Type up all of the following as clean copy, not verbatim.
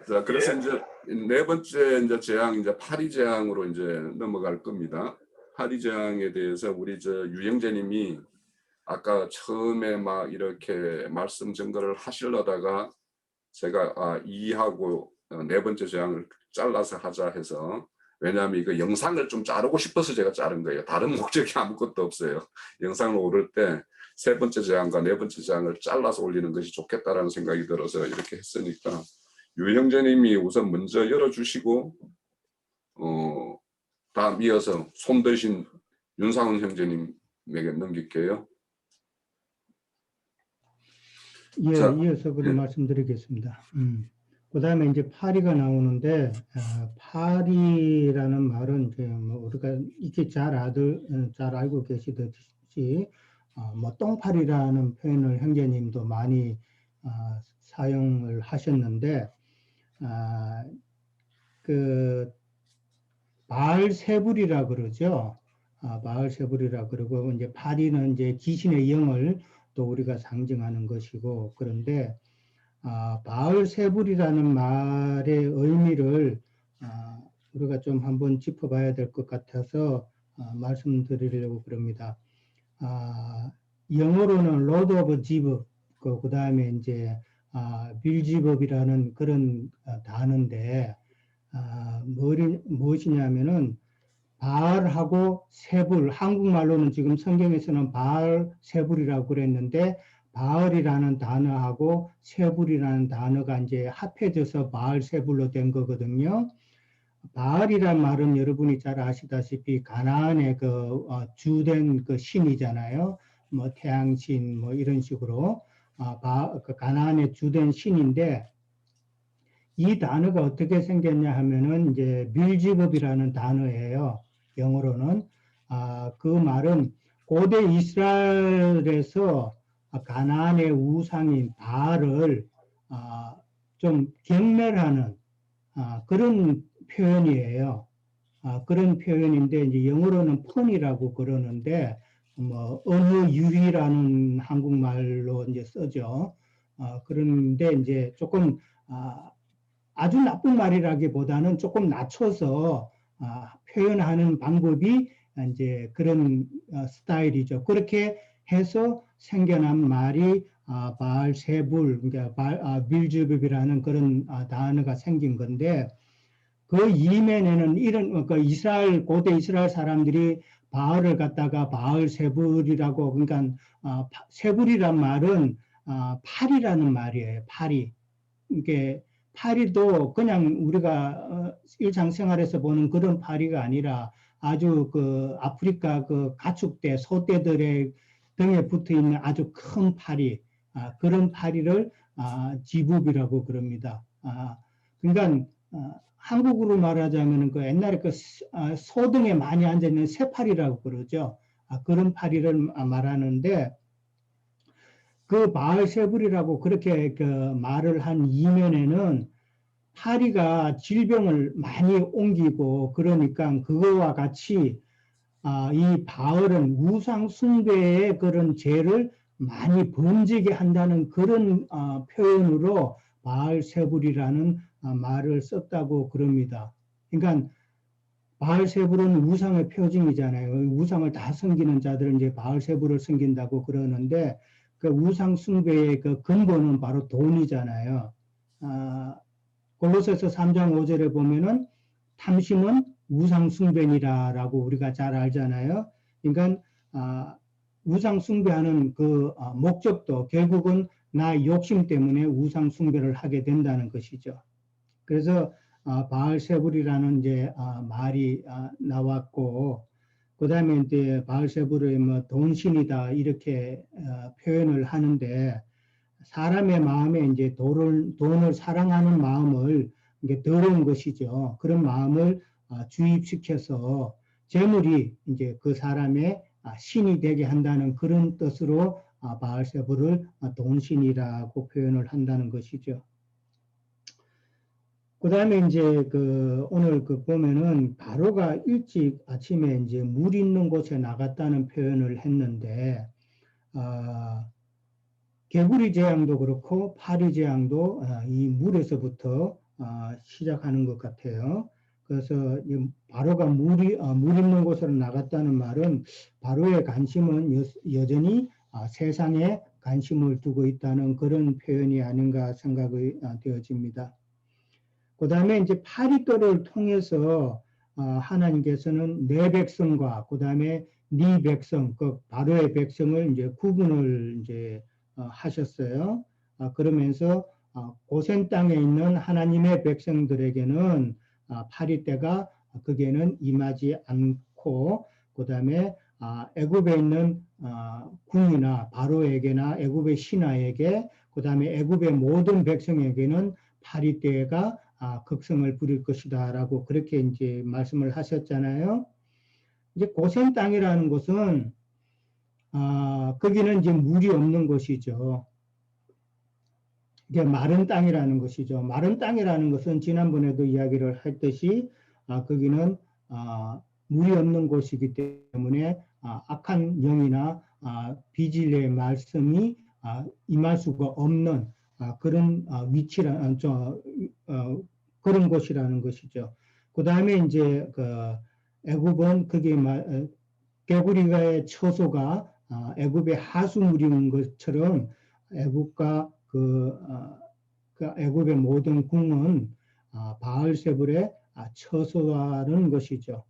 자, 그래서 이제 네 번째 이제 재앙, 이제 파리 재앙으로 이제 넘어갈 겁니다. 파리 재앙에 대해서 우리 유영재님이 아까 처음에 막 이렇게 말씀 증거를 하시려다가 제가 이해하고 네 번째 재앙을 잘라서 하자 해서, 왜냐하면 이거 영상을 좀 자르고 싶어서 제가 자른 거예요. 다른 목적이 아무것도 없어요. 영상을 오를 때 세 번째 재앙과 네 번째 재앙을 잘라서 올리는 것이 좋겠다라는 생각이 들어서 이렇게 했으니까 유형제님이 우선 먼저 열어주시고 다음 이어서 손 드신 윤상훈 형제님에게 넘길게요. 예, 자, 이어서 그런 말씀드리겠습니다. 그 다음에 이제 파리가 나오는데, 파리라는 말은 이제 뭐 우리가 이렇게 잘 알고 계시듯이, 뭐 똥파리라는 표현을 형제님도 많이 사용을 하셨는데, 그 바알세불이라 그러죠. 바알세불이라 그러고, 이제 파리는 이제 귀신의 영을 또 우리가 상징하는 것이고, 그런데 바알세불이라는 말의 의미를 우리가 좀 한번 짚어봐야 될 것 같아서 말씀드리려고 그럽니다. 영어로는 로드 오브 지브, 그 다음에 이제 빌지법이라는 그런 단어인데, 무엇이냐면은 바알하고 세불, 한국말로는 지금 성경에서는 바알세불이라고 그랬는데, 바알이라는 단어하고 세불이라는 단어가 이제 합해져서 바알세불로 된 거거든요. 바알이란 말은 여러분이 잘 아시다시피 가나안의 그 주된 그 신이잖아요. 뭐 태양신 뭐 이런 식으로 그 가나안의 주된 신인데, 이 단어가 어떻게 생겼냐 하면은 이제 빌지법이라는 단어예요. 영어로는. 그 말은 고대 이스라엘에서 가나안의 우상인 바알을 좀 경멸하는 그런 표현이에요. 그런 표현인데 이제 영어로는 폰이라고 그러는데 뭐 언어유희라는 한국말로 이제 쓰죠. 그런데 이제 조금 아주 나쁜 말이라기보다는 조금 낮춰서 표현하는 방법이 이제 그런 스타일이죠. 그렇게 해서 생겨난 말이 바알세불, 그러니까 빌즈붑이라는 그런 단어가 생긴 건데, 그 이면에는 이런 고대 이스라엘 사람들이 바알을 갖다가 바알세불이라고, 그러니까 세불이란 말은 파리라는 말이에요. 파리. 이게 파리도 그냥 우리가 일상생활에서 보는 그런 파리가 아니라 아주 그 아프리카 그 가축대, 소떼들의 등에 붙어 있는 아주 큰 파리, 그런 파리를 지부비라고 그럽니다. 그러니까 한국으로 말하자면 그 옛날에 그 소등에 많이 앉아 있는 새파리라고 그러죠. 그런 파리를 말하는데, 그 바알세불이라고 그렇게 그 말을 한 이면에는 파리가 질병을 많이 옮기고, 그러니까 그거와 같이 이 바알은 우상 숭배의 그런 죄를 많이 번지게 한다는 그런 표현으로 바알세불이라는 말을 썼다고 그럽니다. 그러니까 바알세불은 우상의 표징이잖아요. 우상을 다 섬기는 자들은 이제 바알세불을 섬긴다고 그러는데, 그 우상 숭배의 그 근본은 바로 돈이잖아요. 골로새서 3장 5절에 보면은 탐심은 우상 숭배니라라고 우리가 잘 알잖아요. 그러니까 우상 숭배하는 그 목적도 결국은 나 욕심 때문에 우상 숭배를 하게 된다는 것이죠. 그래서 바알세불이라는 이제 말이 나왔고, 그 다음에 이제 바알세불을 뭐 돈신이다 이렇게 표현을 하는데, 사람의 마음에 이제 돈을 사랑하는 마음을 이게 더러운 것이죠. 그런 마음을 주입시켜서 재물이 이제 그 사람의 신이 되게 한다는 그런 뜻으로 바알세불을 돈신이라고 표현을 한다는 것이죠. 그 다음에 이제 오늘 보면은 바로가 일찍 아침에 이제 물 있는 곳에 나갔다는 표현을 했는데, 개구리 재앙도 그렇고 파리 재앙도 이 물에서부터 시작하는 것 같아요. 그래서 이 바로가 물 있는 곳으로 나갔다는 말은 바로의 관심은 여전히 세상에 관심을 두고 있다는 그런 표현이 아닌가 생각이 되어집니다. 그 다음에 이제 파리떼를 통해서 하나님께서는 내 백성과 그 다음에 네 백성, 그 바로의 백성을 이제 구분을 이제 하셨어요. 그러면서 고센 땅에 있는 하나님의 백성들에게는 파리떼가 거기에는 임하지 않고 그 다음에 애굽에 있는 군이나 바로에게나 애굽의 신하에게 그 다음에 애굽의 모든 백성에게는 파리떼가 극성을 부릴 것이다라고 그렇게 이제 말씀을 하셨잖아요. 이제 고센 땅이라는 곳은 거기는 이제 물이 없는 곳이죠. 이게 마른 땅이라는 것이죠. 마른 땅이라는 것은 지난번에도 이야기를 했듯이 거기는 물이 없는 곳이기 때문에 악한 영이나 비질의 말씀이 임할 수가 없는 그런 위치라 그런 곳이라는 것이죠. 그 다음에 이제 그 애굽은 그게 개구리가의 처소가 애굽의 하수물인 것처럼 애굽과 그 애굽의 모든 궁은 바알세불의 처소라는 것이죠.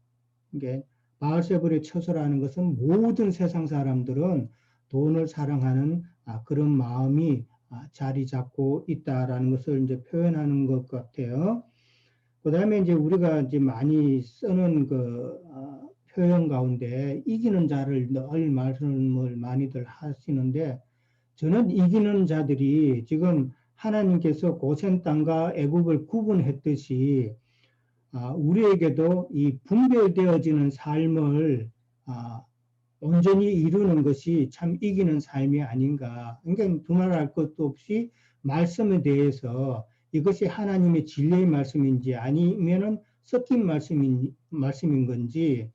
이게 바알세불의 처소라는 것은 모든 세상 사람들은 돈을 사랑하는 그런 마음이 자리 잡고 있다라는 것을 이제 표현하는 것 같아요. 그 다음에 이제 우리가 이제 많이 쓰는 그 표현 가운데 이기는 자를 늘 말씀을 많이들 하시는데 저는 이기는 자들이 지금 하나님께서 고센 땅과 애굽을 구분했듯이 우리에게도 이 분별되어지는 삶을 온전히 이루는 것이 참 이기는 삶이 아닌가. 그러니까 두말할 것도 없이 말씀에 대해서 이것이 하나님의 진리의 말씀인지 아니면은 섞인 말씀인 건지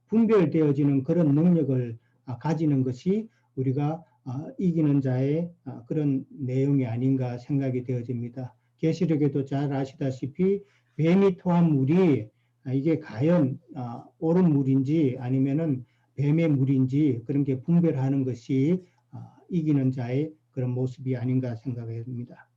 분별되어지는 그런 능력을 가지는 것이 우리가 이기는 자의 그런 내용이 아닌가 생각이 되어집니다. 계시록에도 잘 아시다시피 뱀이 토한 물이 이게 과연 옳은 물인지 아니면은 뱀의 물인지 그런 게 분별하는 것이 이기는 자의 그런 모습이 아닌가 생각이 듭니다.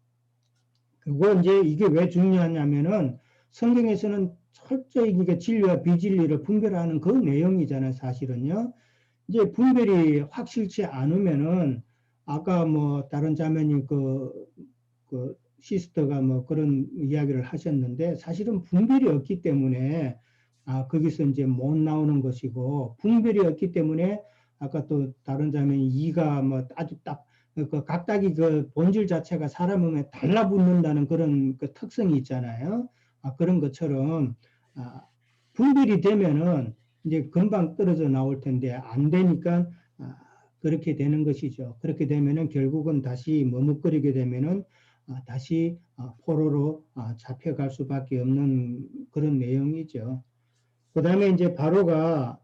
그리고 이제 이게 왜 중요하냐면은 성경에서는 철저히 이게 진리와 비진리를 분별하는 그 내용이잖아요, 사실은요. 이제 분별이 확실치 않으면은 아까 뭐 다른 자매님 그 시스터가 뭐 그런 이야기를 하셨는데 사실은 분별이 없기 때문에 거기서 이제 못 나오는 것이고 분별이 없기 때문에 아까 또 다른 자매님 이가 뭐 아주 딱 그 각각이 그 본질 자체가 사람 몸에 달라붙는다는 그런 그 특성이 있잖아요. 그런 것처럼 분별이 되면은 이제 금방 떨어져 나올 텐데 안 되니까 그렇게 되는 것이죠. 그렇게 되면은 결국은 다시 머뭇거리게 되면은 다시 포로로 잡혀갈 수밖에 없는 그런 내용이죠. 그 다음에 이제 바로가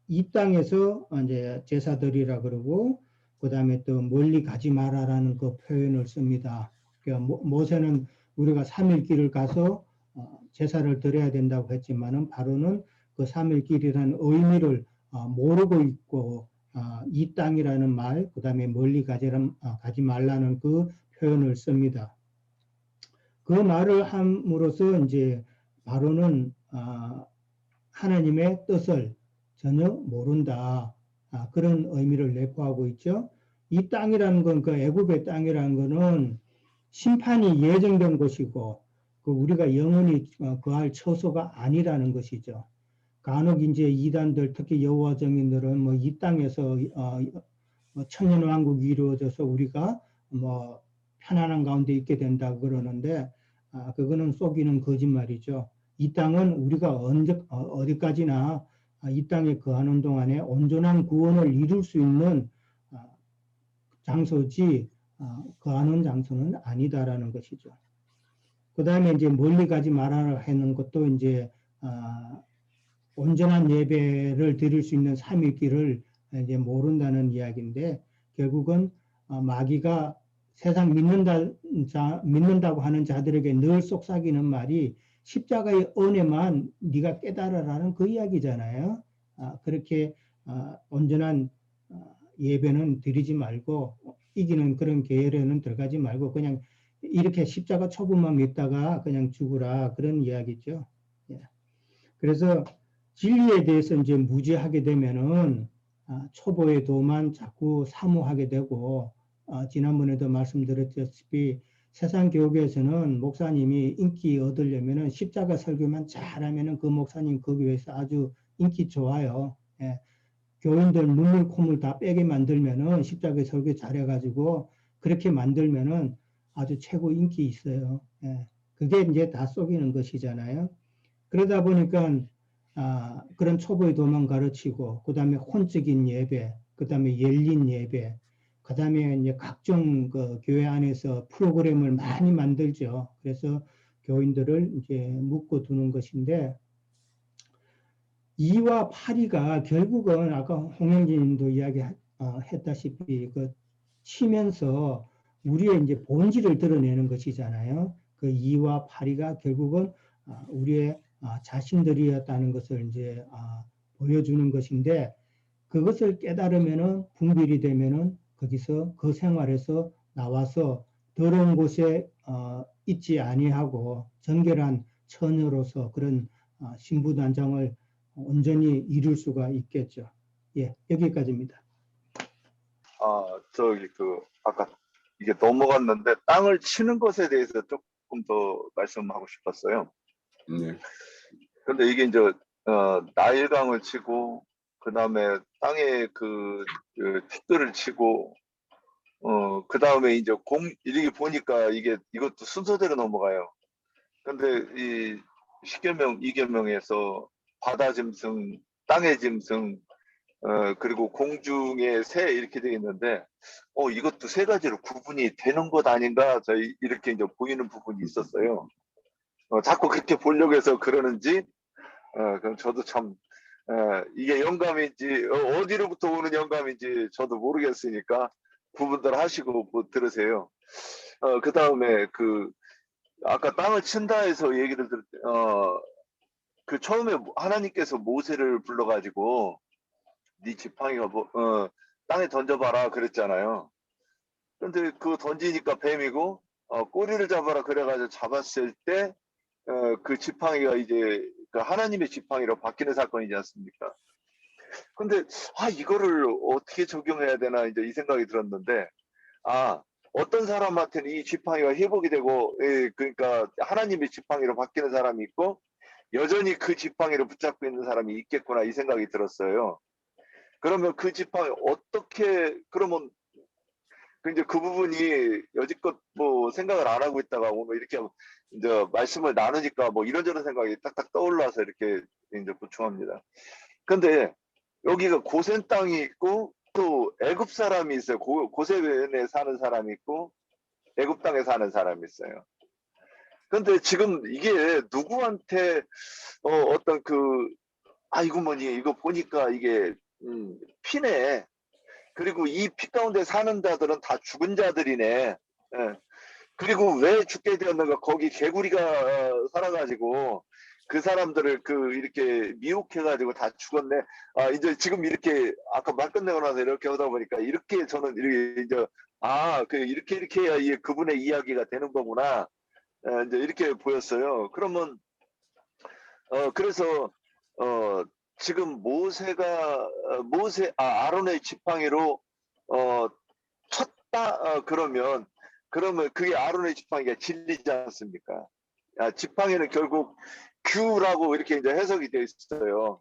이 땅에서 이제 제사 드리라 그러고 그 다음에 또 멀리 가지 마라라는 그 표현을 씁니다. 그러니까 모세는 우리가 3일 길을 가서 제사를 드려야 된다고 했지만은 바로는 그 3일 길이라는 의미를 모르고 있고 이 땅이라는 말, 그 다음에 멀리 가지 말라는 그 표현을 씁니다. 그 말을 함으로써 이제 바로는 하나님의 뜻을 전혀 모른다. 그런 의미를 내포하고 있죠. 이 땅이라는 건, 그 애굽의 땅이라는 거는 심판이 예정된 곳이고, 그 우리가 영원히 거할 처소가 아니라는 것이죠. 간혹 이제 이단들, 특히 여호와 증인들은 뭐 이 땅에서 천년왕국이 이루어져서 우리가 뭐 편안한 가운데 있게 된다 그러는데, 그거는 속이는 거짓말이죠. 이 땅은 우리가 어디까지나 이 땅에 거하는 동안에 온전한 구원을 이룰 수 있는 장소지 거하는 장소는 아니다라는 것이죠. 그 다음에 이제 멀리 가지 말아라 하는 것도 이제 온전한 예배를 드릴 수 있는 3일 길을 이제 모른다는 이야기인데 결국은 마귀가 세상 믿는다고 하는 자들에게 늘 속삭이는 말이 십자가의 은혜만 네가 깨달아라는 그 이야기잖아요. 그렇게 온전한 예배는 드리지 말고 이기는 그런 계열에는 들어가지 말고 그냥 이렇게 십자가 초보만 믿다가 그냥 죽으라 그런 이야기죠. 예. 그래서 진리에 대해서 이제 무지하게 되면은 초보의 도만 자꾸 사모하게 되고 지난번에도 말씀드렸다시피 세상 교회에서는 목사님이 인기 얻으려면은 십자가 설교만 잘하면은 그 목사님 그 교회에서 아주 인기 좋아요. 예. 교인들 눈물 콧물 다 빼게 만들면은 십자가 설교 잘해가지고 그렇게 만들면은 아주 최고 인기 있어요. 예. 그게 이제 다 속이는 것이잖아요. 그러다 보니까 그런 초보의 도만 가르치고 그다음에 혼적인 예배, 그다음에 열린 예배, 그다음에 이제 각종 그 교회 안에서 프로그램을 많이 만들죠. 그래서 교인들을 이제 묶어 두는 것인데 2와 8위가 결국은 아까 홍영진님도 이야기했다시피 그 치면서 우리의 이제 본질을 드러내는 것이잖아요. 그 2와 8위가 결국은 우리의 자신들이었다는 것을 이제 보여주는 것인데 그것을 깨달으면은 분별이 되면은 거기서 그 생활에서 나와서 더러운 곳에 있지 아니하고 정결한 처녀로서 그런 신부단장을 온전히 이룰 수가 있겠죠. 예, 여기까지입니다. 저기 아까 이게 넘어갔는데 땅을 치는 것에 대해서 조금 더 말씀하고 싶었어요. 네. 근데 이게 이제 나일강을 치고 그다음에 땅에 그 티끌을 치고 그다음에 이제 이렇게 보니까 이것도 순서대로 넘어가요. 근데 이 10계명, 2계명에서 바다 짐승, 땅의 짐승, 그리고 공중의 새 이렇게 되어 있는데 이것도 세 가지로 구분이 되는 것 아닌가 저희 이렇게 이제 보이는 부분이 있었어요. 자꾸 그렇게 보려고 해서 그러는지 그럼 저도 참 이게 영감인지 어디로부터 오는 영감인지 저도 모르겠으니까 구분들 하시고 뭐 들으세요. 그 다음에 아까 땅을 친다 해서 얘기를 그 처음에 하나님께서 모세를 불러가지고 네 지팡이가 땅에 던져봐라 그랬잖아요. 근데 그거 던지니까 뱀이고 꼬리를 잡아라 그래가지고 잡았을 때 그 지팡이가 이제 그 하나님의 지팡이로 바뀌는 사건이지 않습니까? 근데 이거를 어떻게 적용해야 되나 이제 이 생각이 들었는데 어떤 사람한테는 이 지팡이가 회복이 되고 그러니까 하나님의 지팡이로 바뀌는 사람이 있고 여전히 그 지팡이를 붙잡고 있는 사람이 있겠구나 이 생각이 들었어요. 그러면 그 지팡이 어떻게 그러면 이제 그 부분이 여지껏 뭐 생각을 안 하고 있다가 오늘 이렇게 이제 말씀을 나누니까 뭐 이런저런 생각이 딱딱 떠올라서 이렇게 이제 보충합니다. 근데 여기가 고센 땅이 있고 또 애굽 사람이 있어요. 고센에 사는 사람이 있고 애굽 땅에 사는 사람이 있어요. 근데 지금 이게 누구한테 어떤 이거 뭐니 이거 보니까 이게 피네. 그리고 이 피 가운데 사는 자들은 다 죽은 자들이네. 예. 그리고 왜 죽게 되었는가? 거기 개구리가 살아가지고 그 사람들을 이렇게 미혹해가지고 다 죽었네. 이제 지금 이렇게 아까 말 끝내고 나서 이렇게 하다 보니까 이렇게 저는 이렇게 이제 이렇게 해야 이게 그분의 이야기가 되는 거구나. 이제 이렇게 보였어요. 그러면 그래서 지금 아론의 지팡이로 쳤다 그러면 그게 아론의 지팡이가 진리지 않습니까? 지팡이는 결국 규라고 이렇게 이제 해석이 되어 있어요.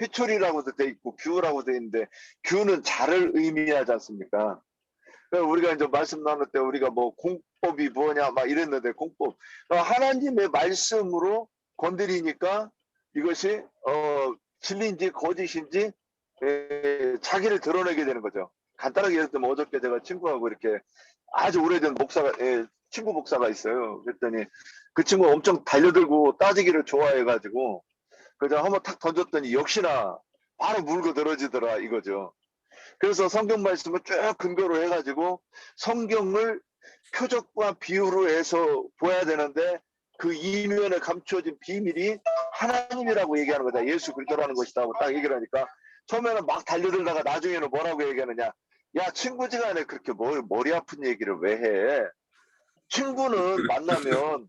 회초리라고도 돼 있고 규라고 돼 있는데 규는 자를 의미하지 않습니까? 우리가 이제 말씀 나눌 때 우리가 뭐 공법이 뭐냐 막 이랬는데 공법 하나님의 말씀으로 건드리니까 이것이 진리인지 거짓인지 자기를 드러내게 되는 거죠. 간단하게 예를 들면 어저께 제가 친구하고 이렇게 아주 오래된 친구 목사가 있어요. 그랬더니 그 친구가 엄청 달려들고 따지기를 좋아해가지고 그냥 한번 탁 던졌더니 역시나 바로 물고 늘어지더라 이거죠. 그래서 성경 말씀을 쭉 근거로 해가지고 성경을 표적과 비유로 해서 보아야 되는데 그 이면에 감추어진 비밀이 하나님이라고 얘기하는 거다. 예수 그리스도라는 것이다 하고 딱 얘기를 하니까 처음에는 막 달려들다가 나중에는 뭐라고 얘기하느냐. 야, 친구지간에 그렇게 머리 아픈 얘기를 왜 해? 친구는 만나면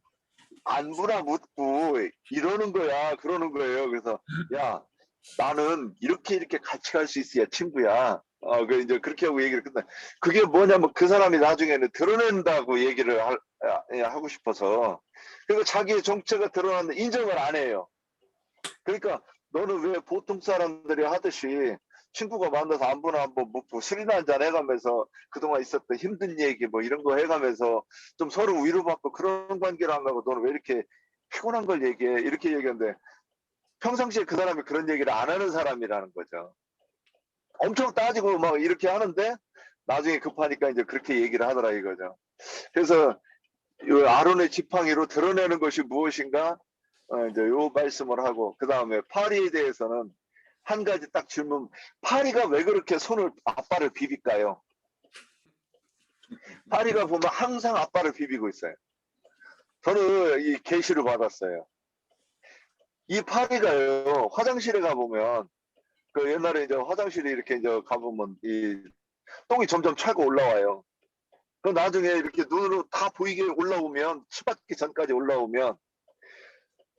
안부나 묻고 이러는 거야. 그러는 거예요. 그래서 야, 나는 이렇게 같이 갈 수 있어야 친구야. 그 이제 그렇게 하고 얘기를 끝나. 그게 뭐냐면 그 사람이 나중에는 드러낸다고 얘기를 하고 싶어서. 그리고 자기의 정체가 드러났는데 인정을 안 해요. 그러니까 너는 왜 보통 사람들이 하듯이 친구가 만나서 안부나 한번 묻고 술이나 한잔 해가면서 그동안 있었던 힘든 얘기 뭐 이런 거 해가면서 좀 서로 위로받고 그런 관계를 안 가고 너는 왜 이렇게 피곤한 걸 얘기해? 이렇게 얘기하는데 평상시에 그 사람이 그런 얘기를 안 하는 사람이라는 거죠. 엄청 따지고 막 이렇게 하는데 나중에 급하니까 이제 그렇게 얘기를 하더라 이거죠. 그래서 이 아론의 지팡이로 드러내는 것이 무엇인가 이제 요 말씀을 하고 그 다음에 파리에 대해서는 한 가지 딱 질문. 파리가 왜 그렇게 손을 아빠를 비빌까요? 파리가 보면 항상 아빠를 비비고 있어요. 저는 이 계시를 받았어요. 이 파리가요 화장실에 가보면 그 옛날에 이제 화장실에 이렇게 이제 가보면 이 똥이 점점 차고 올라와요. 그 나중에 이렇게 눈으로 다 보이게 올라오면 치받기 전까지 올라오면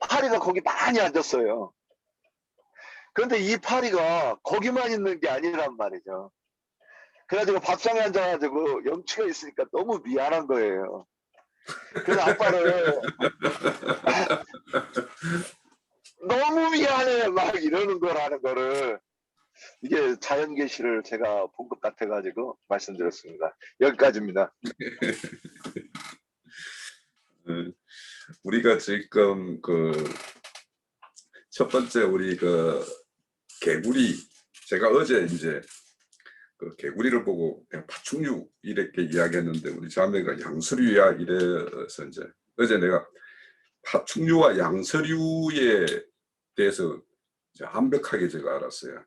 파리가 거기 많이 앉았어요. 그런데 이 파리가 거기만 있는 게 아니란 말이죠. 그래가지고 밥상에 앉아가지고 염치가 있으니까 너무 미안한 거예요. 그래서 아빠를 너무 미안해 막 이러는 거라는 거를 이게 자연계시를 제가 본 것 같아가지고 말씀드렸습니다. 여기까지입니다. 우리가 지금 그 첫 번째 우리 그 개구리, 제가 어제 이제 그 개구리를 보고 그냥 파충류 이렇게 이야기했는데 우리 자매가 양서류야 이래서 이제 어제 내가 파충류와 양서류에 대해서 이제 완벽하게 제가 알았어요.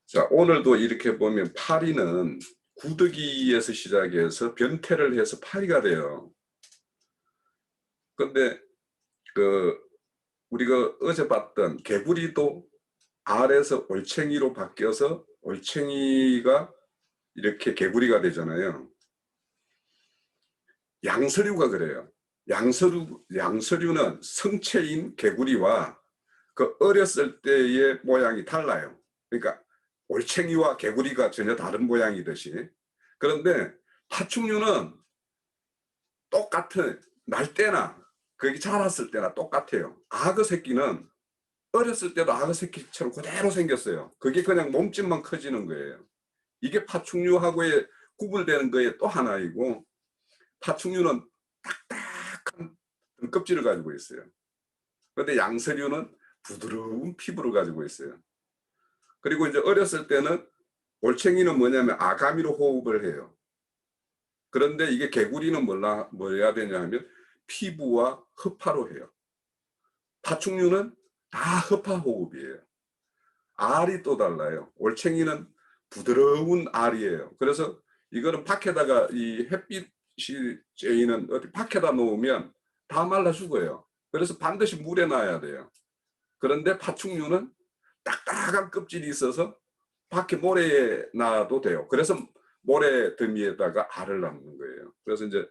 자, 오늘도 이렇게 보면 파리는 구더기에서 시작해서 변태를 해서 파리가 돼요. 근데 그 우리가 어제 봤던 개구리도 알에서 올챙이로 바뀌어서 올챙이가 이렇게 개구리가 되잖아요. 양서류가 그래요. 양서류는 성체인 개구리와 그 어렸을 때의 모양이 달라요. 그러니까 올챙이와 개구리가 전혀 다른 모양이듯이. 그런데 파충류는 똑같은 날 때나 거기 자랐을 때나 똑같아요. 악어 새끼는 어렸을 때도 악어 새끼처럼 그대로 생겼어요. 그게 그냥 몸집만 커지는 거예요. 이게 파충류하고의 구분되는 거에 또 하나이고, 파충류는 딱딱한 등껍질을 가지고 있어요. 그런데 양서류는 부드러운 피부를 가지고 있어요. 그리고 이제 어렸을 때는 올챙이는 뭐냐면 아가미로 호흡을 해요. 그런데 이게 개구리는 뭐 해야 되냐 하면 피부와 흡파로 해요. 파충류는 다 흡파 호흡이에요. 알이 또 달라요. 올챙이는 부드러운 알이에요. 그래서 이거는 밖에다가 이 햇빛이 쬐이는 어디 밖에다 놓으면 다 말라 죽어요. 그래서 반드시 물에 놔야 돼요. 그런데 파충류는 딱딱한 껍질이 있어서 밖에 모래에 놔도 돼요. 그래서 모래 더미에다가 알을 낳는 거예요. 그래서 이제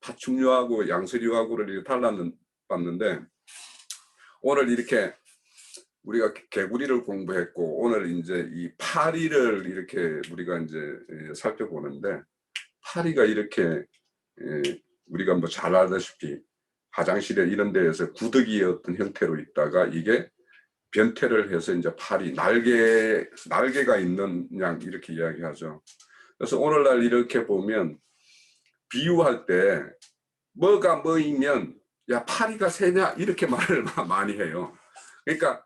파충류하고 양서류하고를 이렇게 봤는데 오늘 이렇게 우리가 개구리를 공부했고 오늘 이제 이 파리를 이렇게 우리가 이제 살펴보는데 파리가 이렇게 우리가 뭐 잘 알다시피 화장실에 이런 데에서 구더기의 어떤 형태로 있다가 이게 변태를 해서 이제 파리 날개가 있는 양 이렇게 이야기하죠. 그래서 오늘날 이렇게 보면 비유할 때 뭐가 뭐이면 야 파리가 새냐 이렇게 말을 많이 해요. 그러니까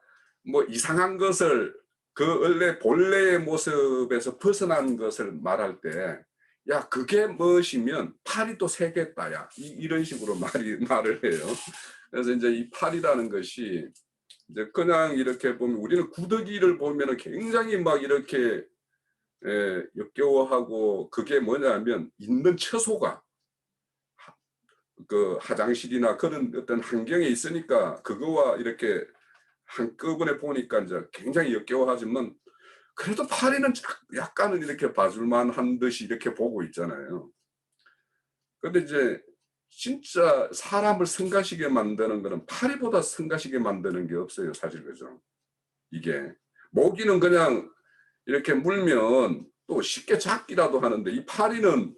뭐 이상한 것을 그 원래 본래의 모습에서 벗어난 것을 말할 때 야 그게 무엇이면 파리도 새겠다 야 이런 식으로 말을 해요. 그래서 이제 이 파리라는 것이 이제 그냥 이렇게 보면 우리는 구더기를 보면은 굉장히 막 이렇게 역겨워하고 그게 뭐냐면 있는 처소가 그 화장실이나 그런 어떤 환경에 있으니까 그거와 이렇게 한꺼번에 보니까 이제 굉장히 역겨워하지만 그래도 파리는 약간은 이렇게 봐줄만 한 듯이 이렇게 보고 있잖아요. 근데 이제 진짜 사람을 성가시게 만드는 거는 파리보다 성가시게 만드는 게 없어요, 사실. 그죠? 이게 모기는 그냥 이렇게 물면 또 쉽게 잡기라도 하는데 이 파리는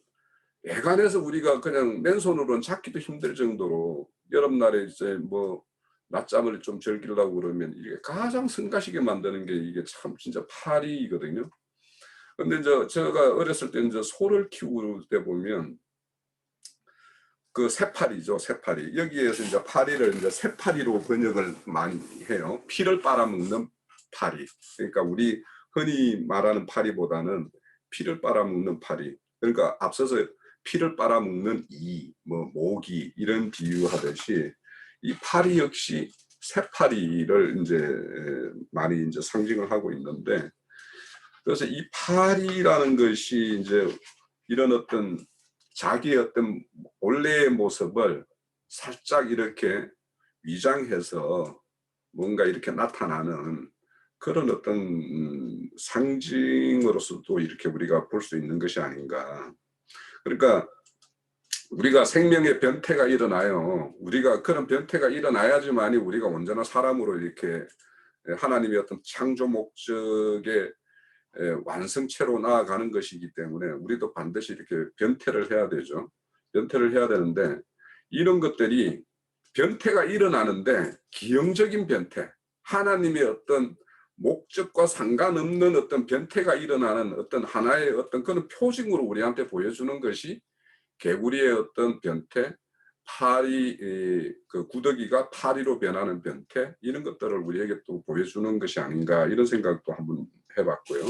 애간해서 우리가 그냥 맨손으로는 잡기도 힘들 정도로 여름날에 이제 뭐 낮잠을 좀 즐기려고 그러면 이게 가장 성가시게 만드는 게 이게 참 진짜 파리거든요. 근데 이제 제가 어렸을 때 이제 소를 키울 때 보면 그 새파리죠, 새파리. 여기에서 이제 파리를 이제 새파리로 번역을 많이 해요. 피를 빨아먹는 파리. 그러니까 우리 흔히 말하는 파리보다는 피를 빨아먹는 파리. 그러니까 앞서서 피를 빨아먹는 뭐 모기 이런 비유하듯이 이 파리 역시 새파리를 이제 많이 이제 상징을 하고 있는데, 그래서 이 파리라는 것이 이제 이런 어떤 자기의 어떤 원래의 모습을 살짝 이렇게 위장해서 뭔가 이렇게 나타나는 그런 어떤 상징으로서도 이렇게 우리가 볼 수 있는 것이 아닌가. 그러니까 우리가 생명의 변태가 일어나요. 우리가 그런 변태가 일어나야지만이 우리가 온전한 사람으로 이렇게 하나님의 어떤 창조 목적의 완성체로 나아가는 것이기 때문에 우리도 반드시 이렇게 변태를 해야 되죠. 변태를 해야 되는데 이런 것들이 변태가 일어나는데 기형적인 변태, 하나님의 어떤 목적과 상관없는 어떤 변태가 일어나는 어떤 하나의 어떤 그런 표징으로 우리한테 보여주는 것이 개구리의 어떤 변태, 파리 그 구더기가 파리로 변하는 변태, 이런 것들을 우리에게 또 보여주는 것이 아닌가, 이런 생각도 한번 해봤고요.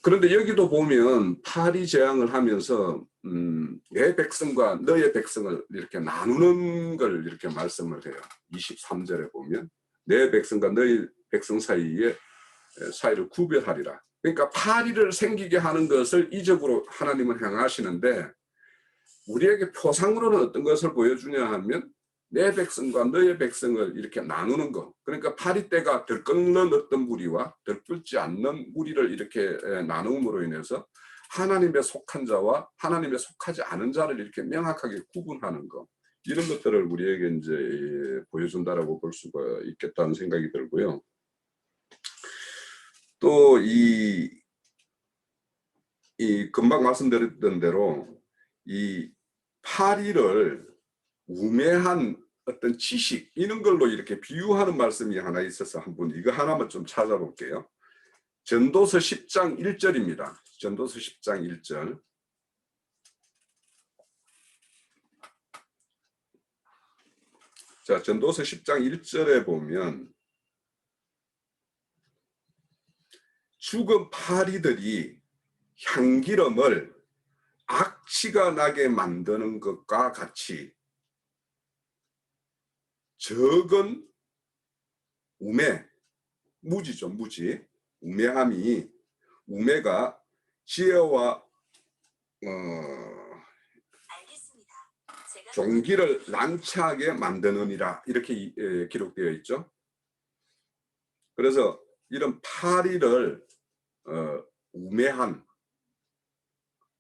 그런데 여기도 보면 파리 재앙을 하면서 내 백성과 너의 백성을 이렇게 나누는 걸 이렇게 말씀을 해요. 23절에 보면 내 백성과 너의 백성 사이를 구별하리라. 그러니까 파리를 생기게 하는 것을 이적으로 하나님은 행하시는데, 우리에게 표상으로는 어떤 것을 보여주냐 하면 내 백성과 너의 백성을 이렇게 나누는 것. 그러니까 파리떼가 들끓는 어떤 무리와 들끓지 않는 무리를 이렇게 나눔으로 인해서 하나님의 속한 자와 하나님의 속하지 않은 자를 이렇게 명확하게 구분하는 것. 이런 것들을 우리에게 이제 보여준다라고 볼 수가 있겠다는 생각이 들고요. 또 이 금방 말씀드렸던 대로 이 파리를 우매한 어떤 지식, 이런 걸로 이렇게 비유하는 말씀이 하나 있어서 한번 이거 하나만 좀 찾아볼게요. 전도서 10장 1절입니다. 전도서 10장 1절. 자, 전도서 10장 1절에 보면 죽은 파리들이 향기름을 악취가 나게 만드는 것과 같이 적은 우매, 무지죠, 무지. 우매가 지혜와 종기를 난처하게 만드느니라, 이렇게 기록되어 있죠. 그래서 이런 파리를 우매한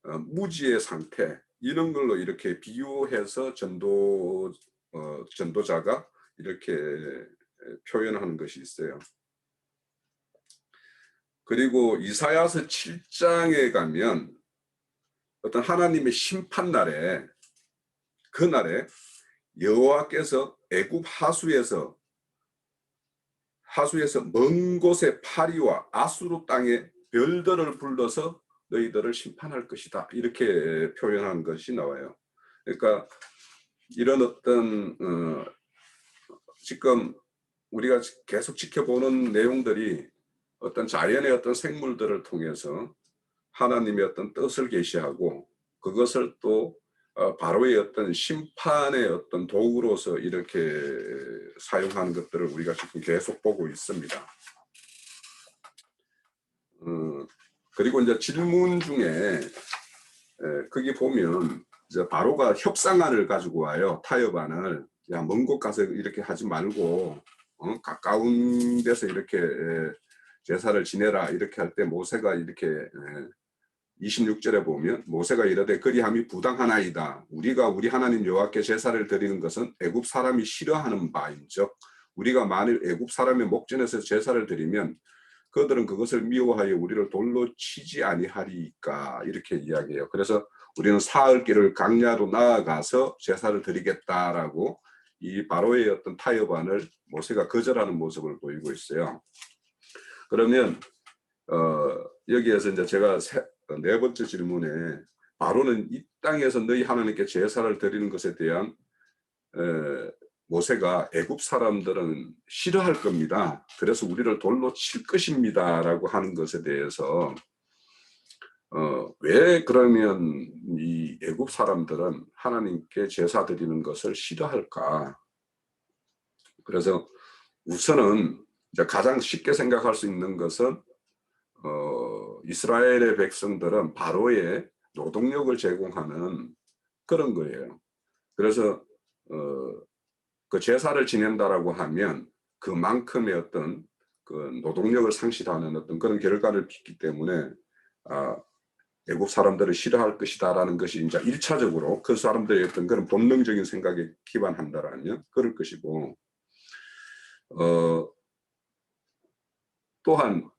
무지의 상태, 이런 걸로 이렇게 비유해서 전도자가 이렇게 표현하는 것이 있어요. 그리고 이사야서 7장에 가면 어떤 하나님의 심판날에, 그날에 여호와께서 애굽 하수에서 먼 곳의 파리와 아수르 땅의 별들을 불러서 너희들을 심판할 것이다, 이렇게 표현한 것이 나와요. 그러니까 이런 어떤 지금 우리가 계속 지켜보는 내용들이 어떤 자연의 어떤 생물들을 통해서 하나님의 어떤 뜻을 계시하고 그것을 또 바로의 어떤 심판의 어떤 도구로서 이렇게 사용하는 것들을 우리가 지금 계속 보고 있습니다. 그리고 이제 질문 중에 거기 보면 이제 바로가 협상안을 가지고 와요. 타협안을. 야, 먼 곳 가서 이렇게 하지 말고 가까운 데서 이렇게 제사를 지내라 이렇게 할 때 모세가 이렇게 26절에 보면 모세가 이르되 그리함이 부당하나이다. 우리가 우리 하나님 여호와께 제사를 드리는 것은 애굽 사람이 싫어하는 바인즉 우리가 만일 애굽 사람의 목전에서 제사를 드리면 그들은 그것을 미워하여 우리를 돌로 치지 아니하리까 이렇게 이야기해요. 그래서 우리는 사흘 길을 강야로 나아가서 제사를 드리겠다라고 이 바로의 어떤 타협안을 모세가 거절하는 모습을 보이고 있어요. 그러면 여기에서 이제 제가 네 번째 질문에 바로는 이 땅에서 너희 하나님께 제사를 드리는 것에 대한 모세가 애굽 사람들은 싫어할 겁니다. 그래서 우리를 돌로 칠 것입니다라고 하는 것에 대해서 왜 그러면 이 애굽 사람들은 하나님께 제사 드리는 것을 싫어할까? 그래서 우선은 이제 가장 쉽게 생각할 수 있는 것은 이스라엘의 백성들은 바로의 노동력을 제공하는 그런 거예요. 그래서 그 제사를 지낸다라고 하면 그만큼의 어떤 그 노동력을 상실하는 어떤 그런 결과를 빚기 때문에 애국 사람들을 싫어할 것이다라는 것이 이제 1차적으로 그 사람들의 어떤 그런 본능적인 생각에 기반한다라면 그럴 것이고 또한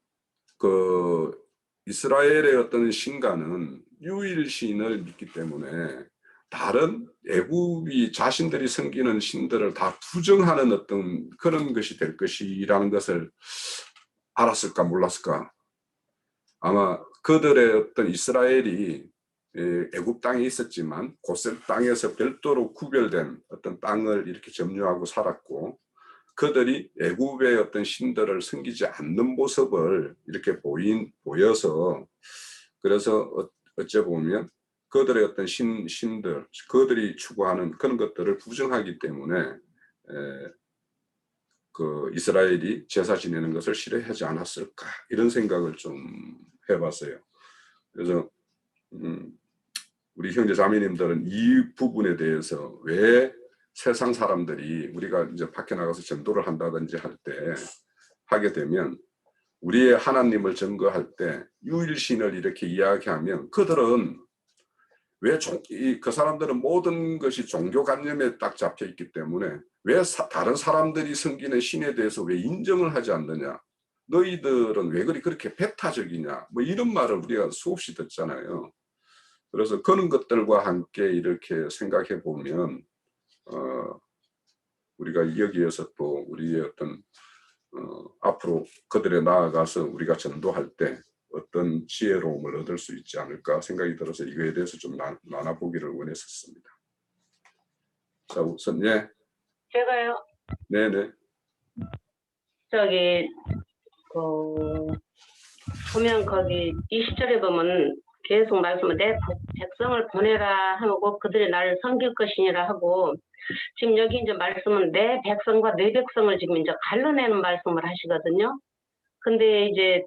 그 이스라엘의 어떤 신가는 유일신을 믿기 때문에 다른 애굽이 자신들이 섬기는 신들을 다 부정하는 어떤 그런 것이 될 것이라는 것을 알았을까 몰랐을까? 아마 그들의 어떤 이스라엘이 애굽 땅에 있었지만 고센 땅에서 별도로 구별된 어떤 땅을 이렇게 점유하고 살았고 그들이 애굽의 어떤 신들을 섬기지 않는 모습을 이렇게 보여서 그래서 어째 보면 그들의 어떤 신들 그들이 추구하는 그런 것들을 부정하기 때문에 그 이스라엘이 제사 지내는 것을 싫어하지 않았을까 이런 생각을 좀 해봤어요. 그래서 우리 형제 자매님들은 이 부분에 대해서 왜 세상 사람들이 우리가 이제 밖에 나가서 전도를 한다든지 할 때 하게 되면 우리의 하나님을 증거할 때 유일신을 이렇게 이야기하면 그들은 왜 그 사람들은 모든 것이 종교관념에 딱 잡혀 있기 때문에 왜 다른 사람들이 섬기는 신에 대해서 왜 인정을 하지 않느냐? 너희들은 왜 그렇게 배타적이냐? 뭐 이런 말을 우리가 수없이 듣잖아요. 그래서 그런 것들과 함께 이렇게 생각해 보면 우리가 여기에서 또 우리의 어떤 앞으로 그들에 나아가서 우리가 전도할 때 어떤 지혜로움을 얻을 수 있지 않을까 생각이 들어서 이거에 대해서 좀 나눠보기를 원했었습니다. 자, 우선 제가요. 네네. 저기 보면 거기 20절에 보면 계속 말씀을 내 백성을 보내라 하고 그들이 나를 섬길 것이니라 하고 지금 여기 이제 말씀은 내 백성과 내 백성을 지금 이제 갈라내는 말씀을 하시거든요. 근데 이제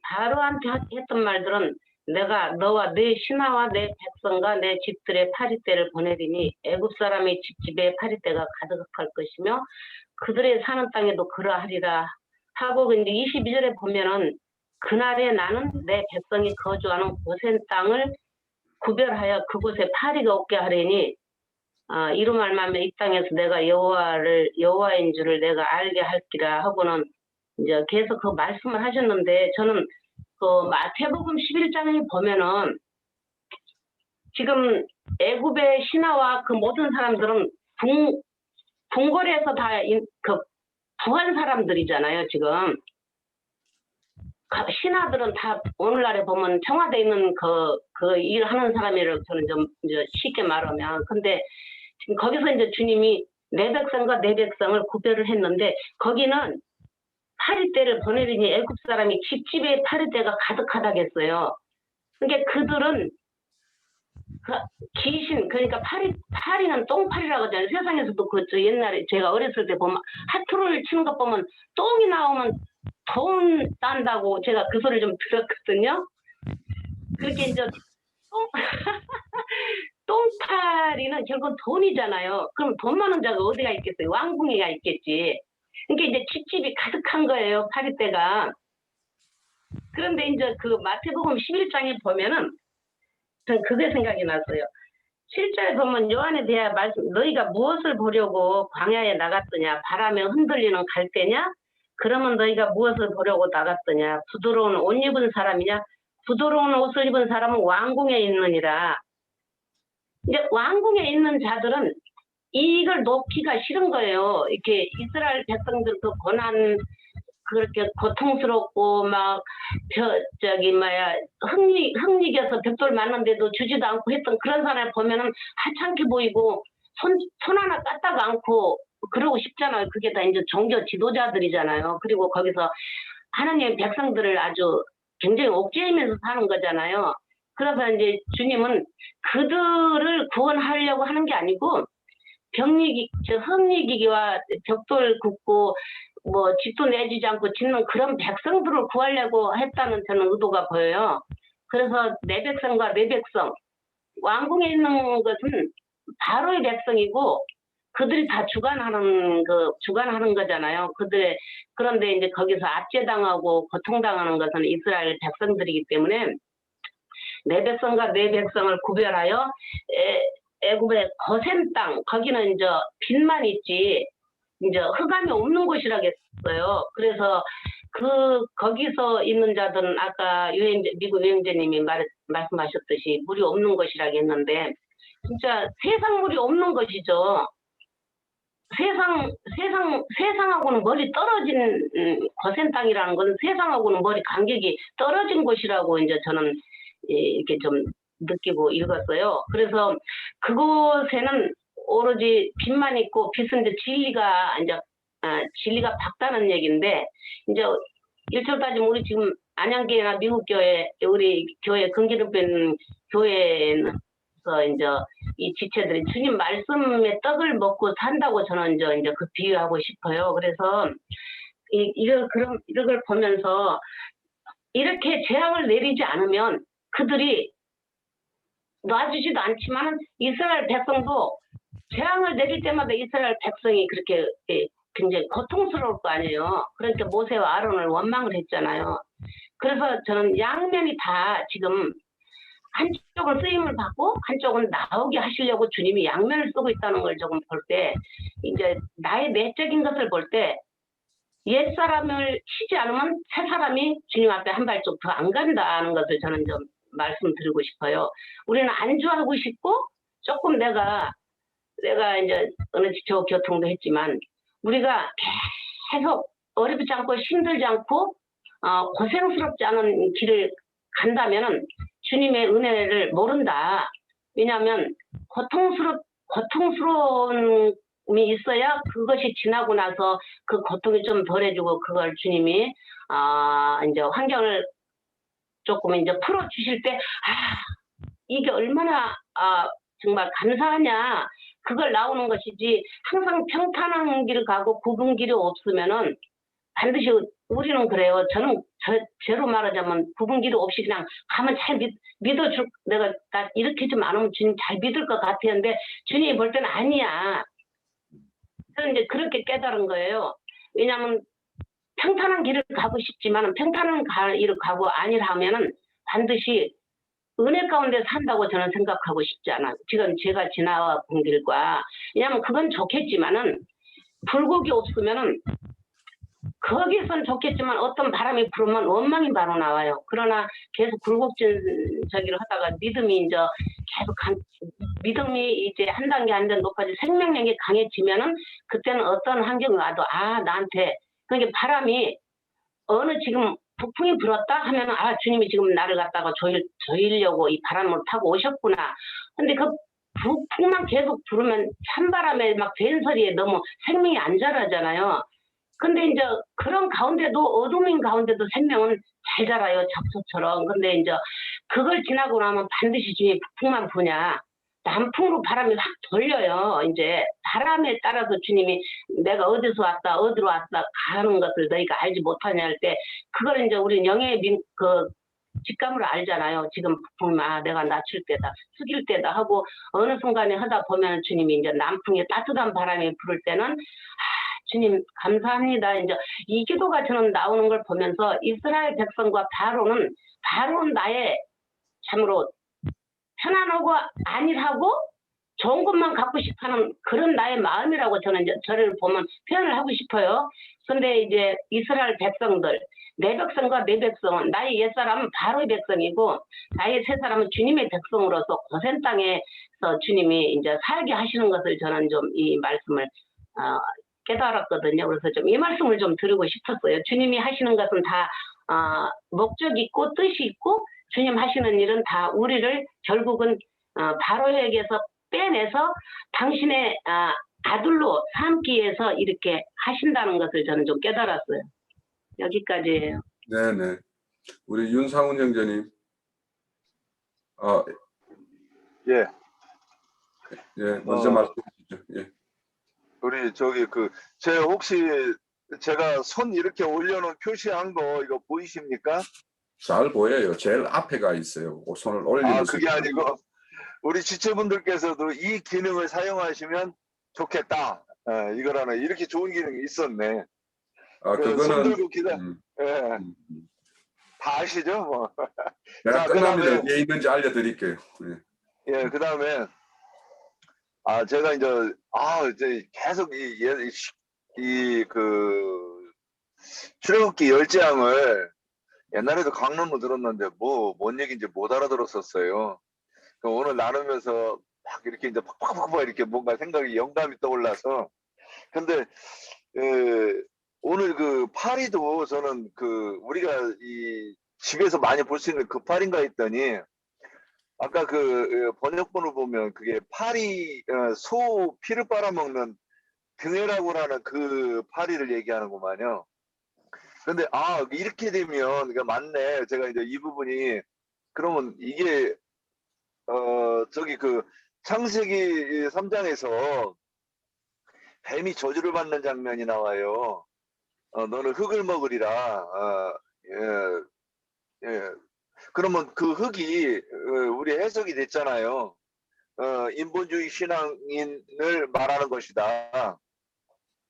바로한테 했던 말들은 내가 너와 내 신하와 내 백성과 내 집들의 파리떼를 보내리니 애굽 사람의 집집에 파리떼가 가득할 것이며 그들의 사는 땅에도 그러하리라 하고 이제 22절에 보면은 그날에 나는 내 백성이 거주하는 고센 땅을 구별하여 그곳에 파리가 없게 하리니 이로 말하면 이 땅에서 내가 여호와인 줄을 내가 알게 할기라 하고는 이제 계속 그 말씀을 하셨는데 저는 그 마태복음 11장에 보면은 지금 애굽의 신하와 그 모든 사람들은 궁궐에서 다 그 부한 사람들이잖아요. 지금 신하들은 다 오늘날에 보면 청와대에 있는 그 일하는 사람이라고 저는 좀 이제 쉽게 말하면 근데 지금 거기서 이제 주님이 내 백성과 내 백성을 구별을 했는데 거기는 파리떼를 보내리니 애굽 사람이 집집에 파리떼가 가득하다겠어요. 그러니까 그들은 귀신 그러니까 파리는 똥파리라고 하잖아요. 세상에서도 저 옛날에 제가 어렸을 때 보면 하트를 치는 것 보면 똥이 나오면 돈 딴다고 제가 그 소리를 좀 들었거든요. 그렇게 이제 똥, 똥파리는 결국은 돈이잖아요. 그럼 돈 많은 자가 어디가 있겠어요? 왕궁에가 있겠지. 그러니까 이제 칡집이 가득한 거예요, 파리떼가. 그런데 이제 그 마태복음 11장에 보면은 전 그게 생각이 났어요. 7절에 보면 요한에 대해 말씀, 너희가 무엇을 보려고 광야에 나갔더냐? 바람에 흔들리는 갈대냐? 그러면 너희가 무엇을 보려고 나갔더냐? 부드러운 옷 입은 사람이냐? 부드러운 옷을 입은 사람은 왕궁에 있느니라. 이제 왕궁에 있는 자들은 이걸 놓기가 싫은 거예요. 이렇게 이스라엘 백성들 그 고난, 그렇게 고통스럽고 막 흥리겨서 벽돌 맞는데도 주지도 않고 했던 그런 사람을 보면은 하찮게 보이고 손 하나 까딱 않고 그러고 싶잖아요. 그게 다 이제 종교 지도자들이잖아요. 그리고 거기서 하나님의 백성들을 아주 굉장히 옥죄이면서 사는 거잖아요. 그래서 이제 주님은 그들을 구원하려고 하는 게 아니고 흥리기기와 벽돌 굽고 뭐 집도 내주지 않고 짓는 그런 백성들을 구하려고 했다는 저는 의도가 보여요. 그래서 내 백성과 내 백성, 왕궁에 있는 것은 바로의 백성이고 그들이 다 주관하는 거잖아요. 그런데 이제 거기서 압제당하고 고통당하는 것은 이스라엘 백성들이기 때문에 내 백성과 내 백성을 구별하여 애굽의 거센 땅, 거기는 이제 빛만 있지 이제 흑암이 없는 곳이라겠어요. 그래서 거기서 있는 자들은 아까 미국 유행제님이 말씀하셨듯이 물이 없는 곳이라고 했는데 진짜 세상 물이 없는 것이죠. 세상하고는 멀리 떨어진 거센 땅이라는 건 세상하고는 멀리 간격이 떨어진 곳이라고 이제 저는 이렇게 좀 느끼고 읽었어요. 그래서 그곳에는 오로지 빛만 있고 빛은 이제 진리가 밝다는 얘기인데 이제 1절 따지면 우리 지금 안양교회나 미국 교회 우리 교회 근기름변 교회에서 이제 이 지체들이 주님 말씀의 떡을 먹고 산다고 저는 이제 그 비유하고 싶어요. 그래서 이걸 보면서 이렇게 재앙을 내리지 않으면 그들이 놔주지도 않지만 이스라엘 백성도 재앙을 내릴 때마다 이스라엘 백성이 그렇게 굉장히 고통스러울 거 아니에요. 그러니까 모세와 아론을 원망을 했잖아요. 그래서 저는 양면이 다 지금 한쪽은 쓰임을 받고 한쪽은 나오게 하시려고 주님이 양면을 쓰고 있다는 걸 조금 볼 때 이제 나의 내적인 것을 볼 때 옛사람을 치지 않으면 새사람이 주님 앞에 한 발짝 더 안 간다는 것을 저는 좀 말씀드리고 싶어요. 우리는 안주하고 싶고 조금 내가 이제 어느 지표 교통도 했지만 우리가 계속 어렵지 않고 힘들지 않고 고생스럽지 않은 길을 간다면은 주님의 은혜를 모른다. 왜냐하면 고통스러움이 있어야 그것이 지나고 나서 그 고통이 좀 덜해지고 그걸 주님이 이제 환경을 조금 이제 풀어 주실 때 이게 얼마나 정말 감사하냐 그걸 나오는 것이지 항상 평탄한 길을 가고 굽은 길이 없으면은 반드시 우리는 그래요. 저는 제로 말하자면 굽은 길이 없이 그냥 가면 잘 믿어줄 내가 나 이렇게 좀 안 하면 주님 잘 믿을 것 같았는데 주님이 볼 때는 아니야. 저는 이제 그렇게 깨달은 거예요. 왜냐하면 평탄한 길을 가고 싶지만 평탄한 길을 가고 아니라 하면은 반드시 은혜 가운데 산다고 저는 생각하고 싶지 않아요. 지금 제가 지나온 길과 왜냐하면 그건 좋겠지만은 불국이 없으면은 거기선 좋겠지만 어떤 바람이 불으면 원망이 바로 나와요. 그러나 계속 굴곡진저기를 하다가 믿음이 이제 계속 믿음이 이제 한 단계 높아지고 생명력이 강해지면은 그때는 어떤 환경이 와도 나한테 그러니까 바람이 어느 지금 북풍이 불었다 하면은 주님이 지금 나를 갖다가 조이려고 이 바람을 타고 오셨구나. 근데 그 북풍만 계속 불으면 찬바람에 막 된소리에 너무 생명이 안 자라잖아요. 근데 이제 그런 가운데도 어둠인 가운데도 생명은 잘 자라요. 잡초처럼. 근데 이제 그걸 지나고 나면 반드시 주님이 북풍만 부냐. 남풍으로 바람이 확 돌려요. 이제 바람에 따라서 주님이 내가 어디서 왔다, 어디로 왔다 가는 것을 너희가 알지 못하냐 할 때, 그걸 이제 우리 영의 직감으로 알잖아요. 지금 북풍이 내가 낮출 때다, 숙일 때다 하고 어느 순간에 하다 보면 주님이 이제 남풍에 따뜻한 바람이 불을 때는 주님 감사합니다. 이제 이 기도가 저는 나오는 걸 보면서 이스라엘 백성과 바로는 나의 참으로 편안하고 안일하고 좋은 것만 갖고 싶어하는 그런 나의 마음이라고 저는 이제 저를 보면 표현을 하고 싶어요. 근데 이제 이스라엘 백성들, 내 백성과 내 백성은, 나의 옛사람은 바로의 백성이고 나의 새사람은 주님의 백성으로서 고센 땅에서 주님이 이제 살게 하시는 것을 저는 좀 이 말씀을 깨달았거든요. 그래서 좀 이 말씀을 좀 드리고 싶었어요. 주님이 하시는 것은 다 목적이 있고 뜻이 있고, 주님 하시는 일은 다 우리를 결국은 바로에게서 빼내서 당신의 아들로 삼기 위해서 이렇게 하신다는 것을 저는 좀 깨달았어요. 여기까지예요. 네네. 우리 윤상훈 형제님. 예. 예, 먼저 말씀해 주시죠. 예. 우리 혹시 제가 손 이렇게 올려놓은 표시한 거 이거 보이십니까? 잘 보여요. 제일 앞에가 있어요. 손을 올리는 그게 순간. 아니고 우리 지체분들께서도 이 기능을 사용하시면 좋겠다. 이거라는 이렇게 좋은 기능이 있었네. 손 그거는 들고 예, 다 아시죠? 뭐. 내가 자, 끝나면 그다음에 어디에 있는지 알려드릴게요. 예. 예, 그다음에 제가 이제 계속 출애굽기 10장을 옛날에도 강론으로 들었는데 뭔 얘기인지 못 알아들었었어요. 그럼 오늘 나누면서 막 이렇게 이제 팍팍팍팍 이렇게 뭔가 생각이 영감이 떠올라서. 근데 오늘 그 파리도 저는 우리가 이 집에서 많이 볼 수 있는 그 파리인가 했더니 아까 번역본을 보면 그게 파리 소 피를 빨아먹는 등해라고 하는 그 파리를 얘기하는구만요. 근데 이렇게 되면 그러니까 맞네. 제가 이제 이 부분이 그러면 이게 창세기 3장에서 뱀이 저주를 받는 장면이 나와요. 너는 흙을 먹으리라. 예. 그러면 그 흙이 우리 해석이 됐잖아요. 인본주의 신앙인을 말하는 것이다.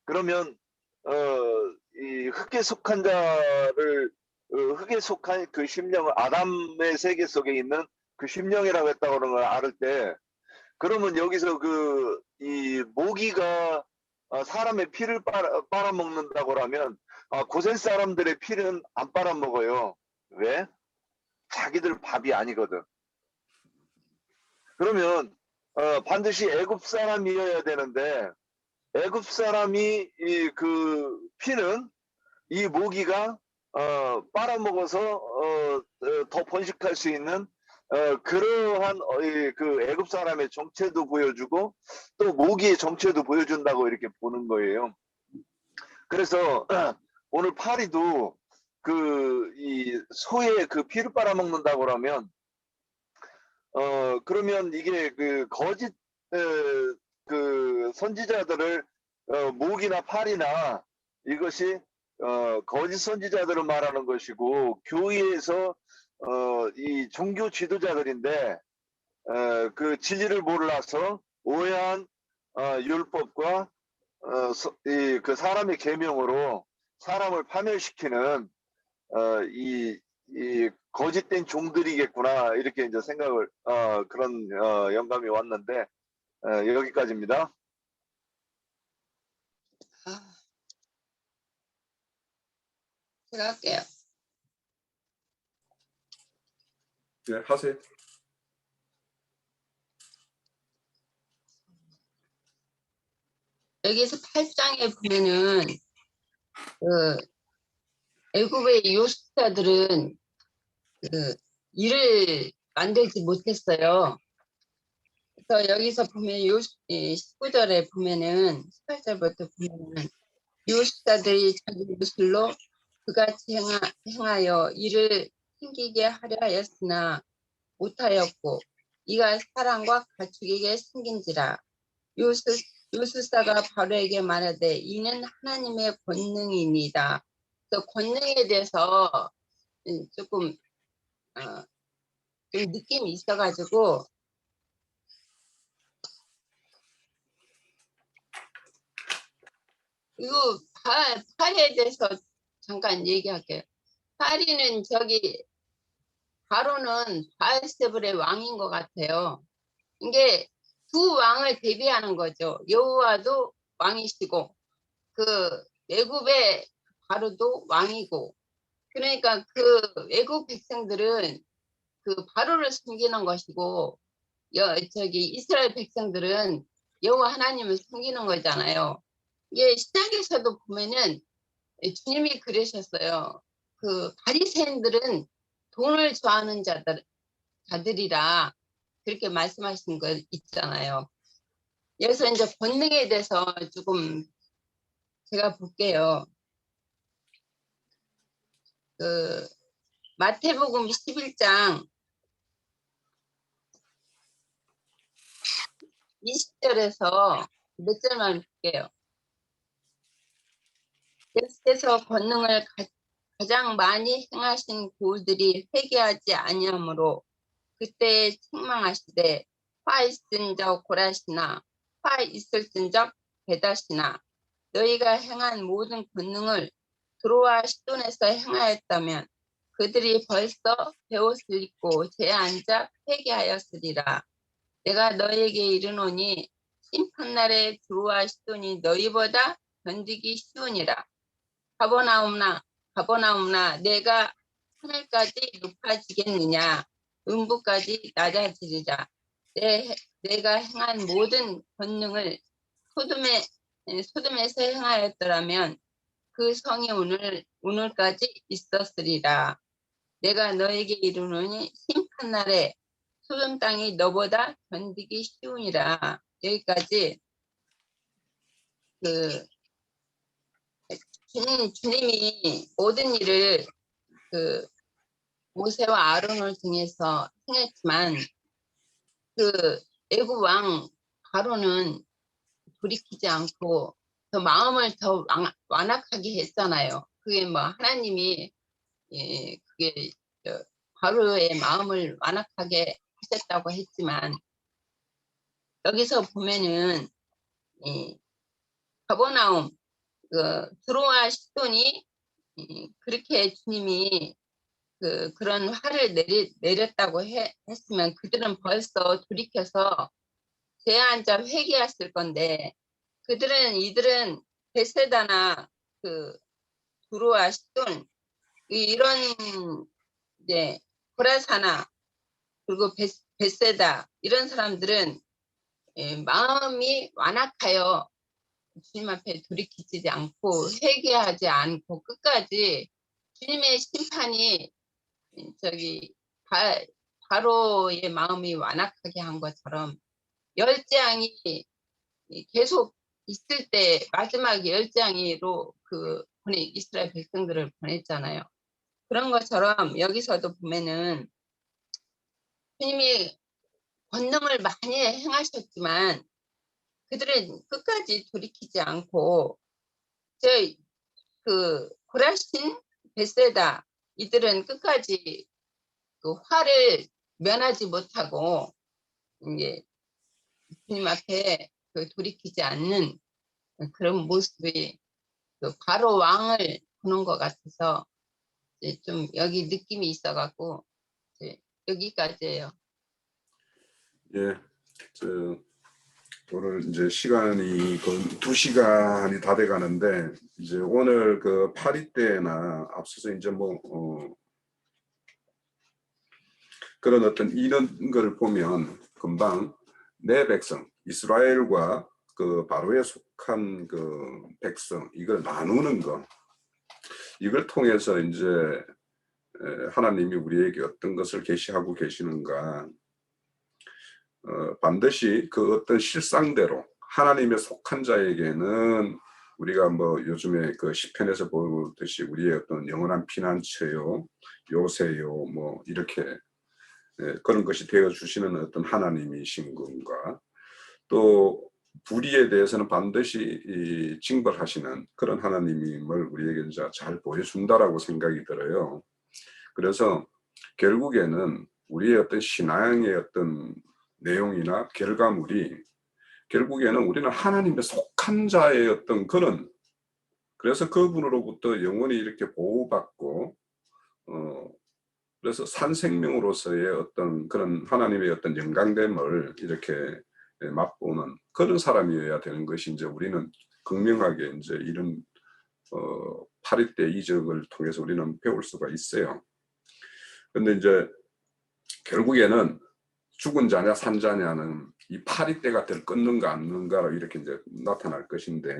그러면 이 흙에 속한 자를 흙에 속한 그 심령을 아담의 세계 속에 있는 그 심령이라고 했다고 하는 걸 알을 때, 그러면 여기서 이 모기가 사람의 피를 빨아먹는다고 하면 고센 사람들의 피는 안 빨아먹어요. 왜? 자기들 밥이 아니거든. 그러면 반드시 애굽 사람이어야 되는데 애굽 사람이 그 피는 이 모기가 빨아먹어서 더 번식할 수 있는 그러한 그 애굽 사람의 정체도 보여주고 또 모기의 정체도 보여준다고 이렇게 보는 거예요. 그래서 오늘 파리도 이 소의 그 피를 빨아먹는다고 하면 그러면 이게 거짓 선지자들을 모기나 파리나 이것이 거짓 선지자들을 말하는 것이고, 교회에서 이 종교 지도자들인데 그 진리를 몰라서 오해한 율법과 그 사람의 계명으로 사람을 파멸시키는 이 거짓된 종들이겠구나, 이렇게 이제 생각을 그런 영감이 왔는데 여기까지입니다. 제가 할게요. 네, 하세요. 여기서 8장에 보면은 애굽의 요술자들은 일을 만들지 못했어요. 그래서 여기서 보면 19절에 보면은 18절부터 보면은 요술자들이 자기 요술로 그같이 행하여 일을 힘기게 하려 하였으나 못하였고 이가 사람과 가축에게 숨긴지라. 요술사가 바로에게 말하되 이는 하나님의 권능이니이다. 그래서 권능에 대해서 조금 좀 느낌이 있어가지고 이거 파리에 대해서 잠깐 얘기할게요. 파리는 바로는 바알세불의 왕인 것 같아요. 이게 두 왕을 대비하는 거죠. 여호와도 왕이시고 그 애굽의 바로도 왕이고, 그러니까 그 애굽 백성들은 그 바로를 섬기는 것이고 이스라엘 백성들은 여호와 하나님을 섬기는 거잖아요. 이게 신약에서도 보면은 주님이 그러셨어요. 그 바리새인들은 돈을 좋아하는 자들이라 그렇게 말씀하신 거 있잖아요. 그래서 이제 권능에 대해서 조금 제가 볼게요. 그 마태복음 11장 20절에서 몇 절만 볼게요. 예수께서 권능을 가장 많이 행하신 고울들이 회개하지 아니하므로 그때 책망하시되 화 있은적 고라시나 화 있을진적 베다시나 너희가 행한 모든 권능을 두로와 시돈에서 행하였다면 그들이 벌써 베옷을 입고 제에 앉아 회개하였으리라. 내가 너희에게 이르노니 심판날에 두로와 시돈이 너희보다 견디기 쉬우니라. 가버나움나 내가 하늘까지 높아지겠느냐, 음부까지 낮아지리라. 내가 행한 모든 권능을 소돔에서 행하였더라면 그 성이 오늘까지 있었으리라. 내가 너에게 이르노니 심판날에 소돔 땅이 너보다 견디기 쉬우니라. 여기까지 주님이 모든 일을 그 모세와 아론을 통해서 행했지만 그 애굽 왕 바로는 돌이키지 않고 더 마음을 더 완악하게 했잖아요. 그게 뭐 하나님이 그게 바로의 마음을 완악하게 하셨다고 했지만 여기서 보면은 가버나움 드로아 시돈이 그렇게 주님이 그런 화를 내렸다고 했으면 그들은 벌써 돌이켜서 죄에 앉아 회개했을 건데 이들은 베세다나 드로아 시돈 이런 이제 고라사나 그리고 베세다 이런 사람들은 마음이 완악하여 주님 앞에 돌이키지 않고 회개하지 않고 끝까지 주님의 심판이 바로의 마음이 완악하게 한 것처럼 열재앙이 계속 있을 때 마지막 열재앙으로 이스라엘 백성들을 보냈잖아요. 그런 것처럼 여기서도 보면은 주님이 권능을 많이 행하셨지만 그들은 끝까지 돌이키지 않고 고라신 베세다 이들은 끝까지 그 화를 면하지 못하고 이제 주님 앞에 돌이키지 않는 그런 모습이 바로 왕을 보는 것 같아서 좀 여기 느낌이 있어갖고 여기까지예요. 예, 오늘 이제 시간이 거의 2시간이 다 돼가는데 이제 오늘 그 파리 때나 앞서서 이제 그런 이런 걸 보면 금방 내 백성 이스라엘과 그 바로에 속한 그 백성 이걸 나누는 거 이걸 통해서 이제 하나님이 우리에게 어떤 것을 계시하고 계시는가 반드시 그 어떤 실상대로 하나님의 속한 자에게는 우리가 요즘에 그 시편에서 보듯이 우리의 어떤 영원한 피난처요 요새요 이렇게 그런 것이 되어 주시는 어떤 하나님이신 건가, 또 불의에 대해서는 반드시 징벌하시는 그런 하나님임을 우리에게 이제 잘 보여준다라고 생각이 들어요. 그래서 결국에는 우리의 어떤 신앙의 어떤 내용이나 결과물이 결국에는 우리는 하나님의 속한 자의 어떤 그런, 그래서 그분으로부터 영원히 이렇게 보호받고 그래서 산 생명으로서의 어떤 그런 하나님의 어떤 영광됨을 이렇게 맛보는 그런 사람이어야 되는 것이 이제 우리는 극명하게 이제 이런 파리떼 이적을 통해서 우리는 배울 수가 있어요. 그런데 이제 결국에는 죽은 자냐 산 자냐는 이 파리떼가 들끓는가 안 는가로 이렇게 이제 나타날 것인데,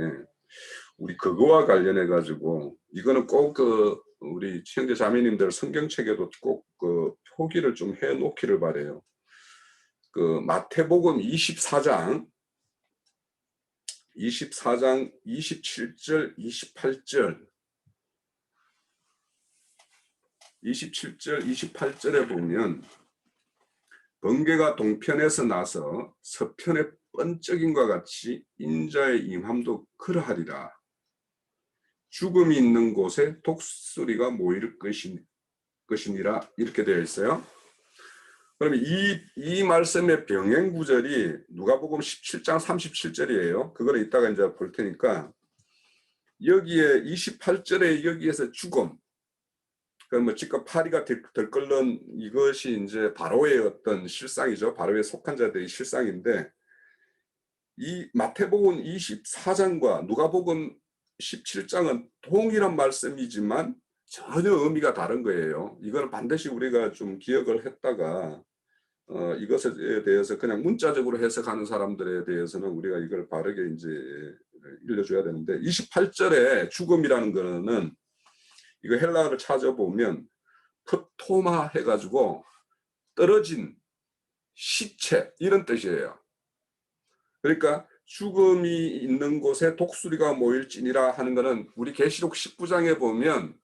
우리 그거와 관련해 가지고 이거는 꼭 우리 형제 자매님들 성경책에도 꼭 그 표기를 좀 해 놓기를 바래요. 그 마태복음 24장 27절 28절에 보면 번개가 동편에서 나서 서편에 번쩍임과 같이 인자의 임함도 그러하리라. 죽음이 있는 곳에 독수리가 모일 것이니라, 이렇게 되어 있어요. 그러면 이 말씀의 병행 구절이 누가복음 17장 37절이에요. 그거를 이따가 이제 볼 테니까, 여기에 28절에 여기에서 죽음, 뭐 지금 파리가 들끓는 이것이 이제 바로의 어떤 실상이죠. 바로의 속한 자들의 실상인데, 이 마태복음 24장과 누가복음 17장은 동일한 말씀이지만 전혀 의미가 다른 거예요. 이걸 반드시 우리가 좀 기억을 했다가 이것에 대해서 그냥 문자적으로 해석하는 사람들에 대해서는 우리가 이걸 바르게 이제 일러줘야 되는데, 28절에 죽음이라는 거는 이거 헬라어를 찾아보면 프토마 해가지고 떨어진 시체 이런 뜻이에요. 그러니까 죽음이 있는 곳에 독수리가 모일지니라 하는 것은 우리 계시록 19장에 보면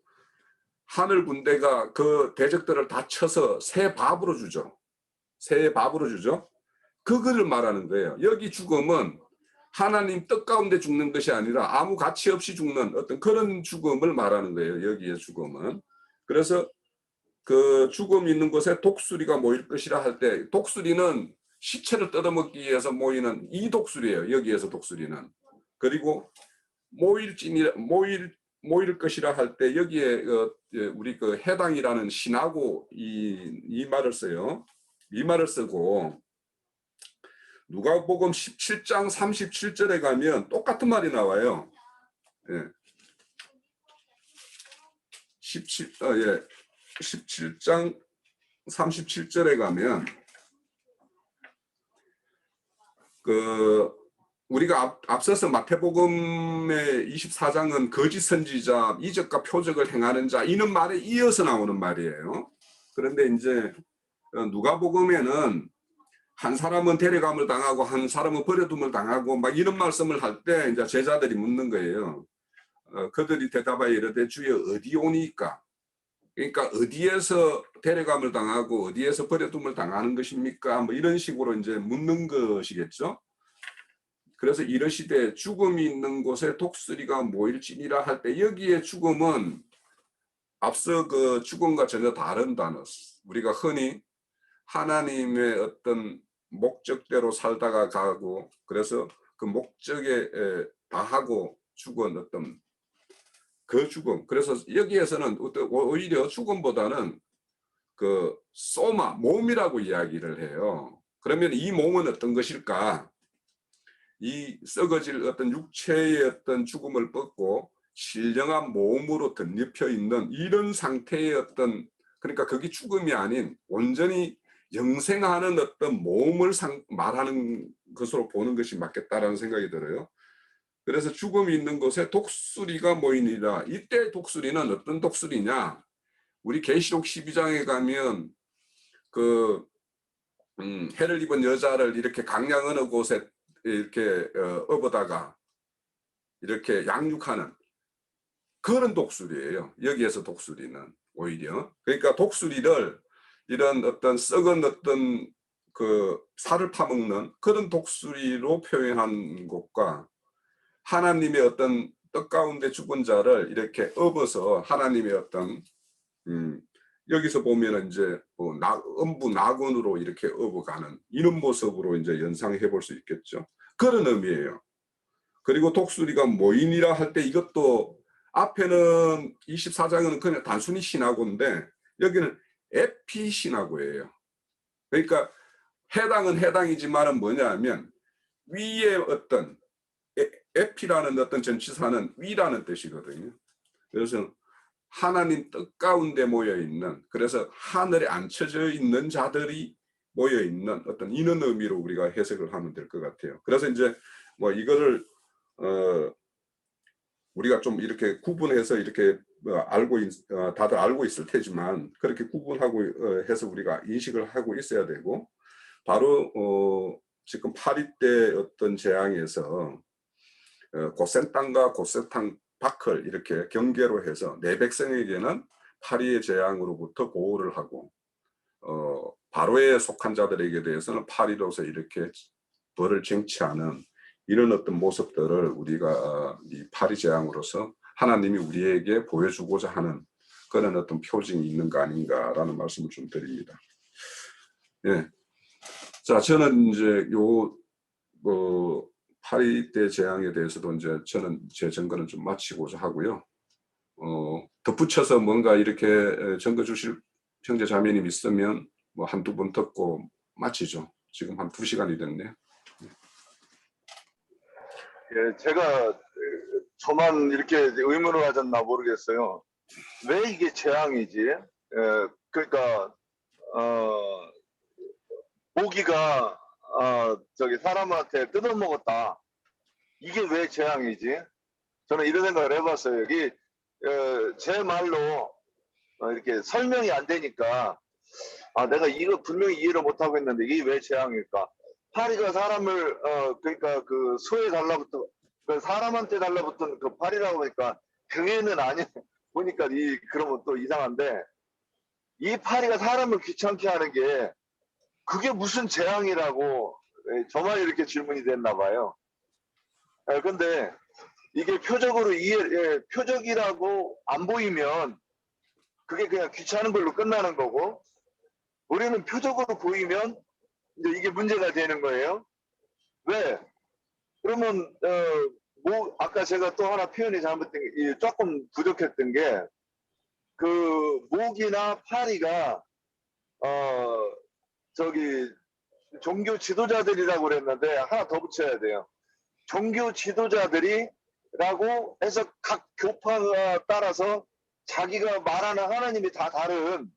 하늘 군대가 그 대적들을 다 쳐서 새 밥으로 주죠. 새 밥으로 주죠. 그거를 말하는 거예요. 여기 죽음은 하나님 뜻 가운데 죽는 것이 아니라 아무 가치 없이 죽는 어떤 그런 죽음을 말하는 거예요. 여기의 죽음은. 그래서 그 죽음이 있는 곳에 독수리가 모일 것이라 할 때, 독수리는 시체를 뜯어먹기 위해서 모이는 이 독수리예요. 여기에서 독수리는. 그리고 모일 것이라 할 때 여기에 우리 그 해당이라는 신하고 이 말을 써요. 이 말을 쓰고 누가복음 17장 37절에 가면 똑같은 말이 나와요. 예. 17장 37절에 가면 그 우리가 앞서서 마태복음의 24장은 거짓 선지자, 이적과 표적을 행하는 자 이런 말에 이어서 나오는 말이에요. 그런데 이제 누가복음에는 한 사람은 데려감을 당하고 한 사람은 버려둠을 당하고 막 이런 말씀을 할 때 이제 제자들이 묻는 거예요. 그들이 대답하여 이르되 주여 어디 오니까? 그러니까 어디에서 데려감을 당하고 어디에서 버려둠을 당하는 것입니까? 뭐 이런 식으로 이제 묻는 것이겠죠. 그래서 이르시되 죽음이 있는 곳에 독수리가 모일지니라 할 때 여기에 죽음은 앞서 그 죽음과 전혀 다른 단어. 우리가 흔히 하나님의 어떤 목적대로 살다가 가고 그래서 그 목적에 다하고 죽은 어떤 그 죽음. 그래서 여기에서는 오히려 죽음보다는 그 소마, 몸이라고 이야기를 해요. 그러면 이 몸은 어떤 것일까? 이 썩어질 어떤 육체의 어떤 죽음을 뻗고 신령한 몸으로 덧입혀 있는 이런 상태의 어떤, 그러니까 그게 죽음이 아닌 온전히 영생하는 어떤 몸을 말하는 것으로 보는 것이 맞겠다라는 생각이 들어요. 그래서 죽음이 있는 곳에 독수리가 모이니라. 이때 독수리는 어떤 독수리냐? 우리 계시록 12장에 가면 그 해를 입은 여자를 이렇게 강양 어느 곳에 이렇게 업어다가 이렇게 양육하는 그런 독수리예요. 여기에서 독수리는 오히려. 그러니까 독수리를 이런 어떤 썩은 어떤 그 살을 파먹는 그런 독수리로 표현한 것과 하나님의 어떤 떡 가운데 죽은 자를 이렇게 업어서 하나님의 어떤 여기서 보면은 이제 뭐 음부 낙원으로 이렇게 업어가는 이런 모습으로 이제 연상해 볼 수 있겠죠. 그런 의미예요. 그리고 독수리가 모인이라 할 때 이것도 앞에는 24장은 그냥 단순히 신하고인데 여기는 에피 신하고예요. 그러니까 해당은 해당이지만은 뭐냐면 위에 어떤 에피라는 어떤 전치사는 위라는 뜻이거든요. 그래서 하나님 뜻 가운데 모여 있는, 그래서 하늘에 앉혀져 있는 자들이 모여 있는 어떤 이런 의미로 우리가 해석을 하면 될 것 같아요. 그래서 이제 뭐 이거를 우리가 좀 이렇게 구분해서 이렇게 다들 알고 있을 테지만 그렇게 구분하고 해서 우리가 인식을 하고 있어야 되고, 바로 지금 파리 때 어떤 재앙에서 고센 땅과 고센 땅 밖을 이렇게 경계로 해서 내 백성에게는 파리의 재앙으로부터 보호를 하고 바로에 속한 자들에게 대해서는 파리로서 이렇게 벌을 쟁취하는 이런 어떤 모습들을 우리가 이 파리 재앙으로서 하나님이 우리에게 보여주고자 하는 그런 어떤 표징이 있는 거 아닌가라는 말씀을 좀 드립니다. 예. 자, 저는 이제 파리 때 재앙에 대해서도 이제 저는 제 증거는 좀 마치고자 하고요. 덧붙여서 뭔가 이렇게 증거 주실 형제 자매님 있으면 뭐 한두 번 듣고 마치죠. 지금 한 2시간이 됐네요. 예, 제가 저만 이렇게 의문을 가졌나 모르겠어요. 왜 이게 재앙이지? 그러니까 모기가 저기 사람한테 뜯어먹었다. 이게 왜 재앙이지? 저는 이런 생각을 해봤어요. 여기 제 말로 이렇게 설명이 안 되니까 내가 이거 분명히 이해를 못하고 있는데 이게 왜 재앙일까? 파리가 사람을 그러니까 그 소에 달라붙어 그 사람한테 달라붙은 그 파리라고 하니까 그게는 아니 보니까 그러면 또 이상한데, 이 파리가 사람을 귀찮게 하는 게 그게 무슨 재앙이라고 저만 이렇게 질문이 됐나 봐요. 근데 이게 표적으로 표적이라고 안 보이면 그게 그냥 귀찮은 걸로 끝나는 거고, 우리는 표적으로 보이면 이제 이게 문제가 되는 거예요. 왜? 그러면 아까 제가 또 하나 표현이 잘못된 게 조금 부족했던 게, 그 모기나 파리가 저기 종교 지도자들이라고 그랬는데 하나 더 붙여야 돼요. 종교 지도자들이라고 해서 각 교파가 따라서 자기가 말하는 하나님이 다 다른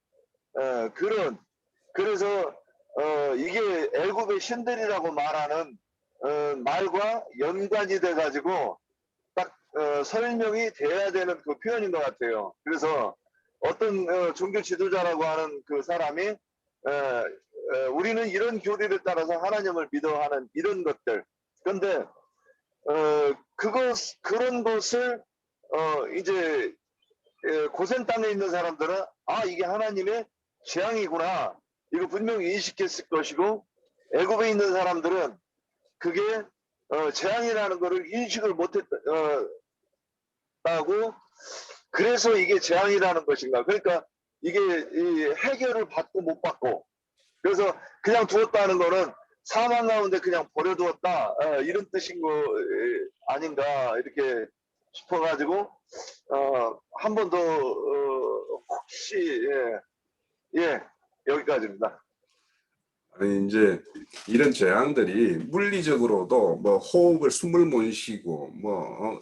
그래서 이게 애굽의 신들이라고 말하는 말과 연관이 돼 가지고 딱 설명이 돼야 되는 그 표현인 것 같아요. 그래서 어떤 종교 지도자라고 하는 그 사람이 우리는 이런 교리를 따라서 하나님을 믿어 하는 이런 것들. 그런데 그런 것을 이제 고센 땅에 있는 사람들은 이게 하나님의 재앙이구나, 이거 분명히 인식했을 것이고, 애굽에 있는 사람들은 그게 재앙이라는 것을 인식을 못했다고, 그래서 이게 재앙이라는 것인가. 그러니까 이게 해결을 받고 못 받고, 그래서 그냥 두었다는 거는 사망 가운데 그냥 버려두었다, 이런 뜻인 거 아닌가 이렇게 싶어가지고 한 번 더 혹시 여기까지입니다. 아니 이제 이런 재앙들이 물리적으로도 뭐 호흡을 숨을 못 쉬고 뭐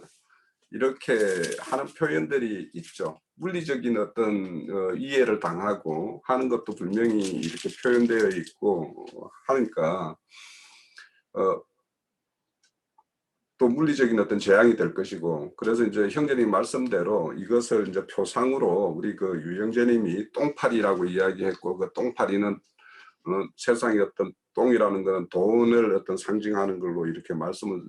이렇게 하는 표현들이 있죠. 물리적인 어떤 이해를 당하고 하는 것도 분명히 이렇게 표현되어 있고 하니까 또 물리적인 어떤 재앙이 될 것이고, 그래서 이제 형제님 말씀대로 이것을 이제 표상으로 우리 그 유영재님이 똥파리라고 이야기했고, 그 똥파리는 세상의 어떤 똥이라는 것은 돈을 어떤 상징하는 걸로 이렇게 말씀을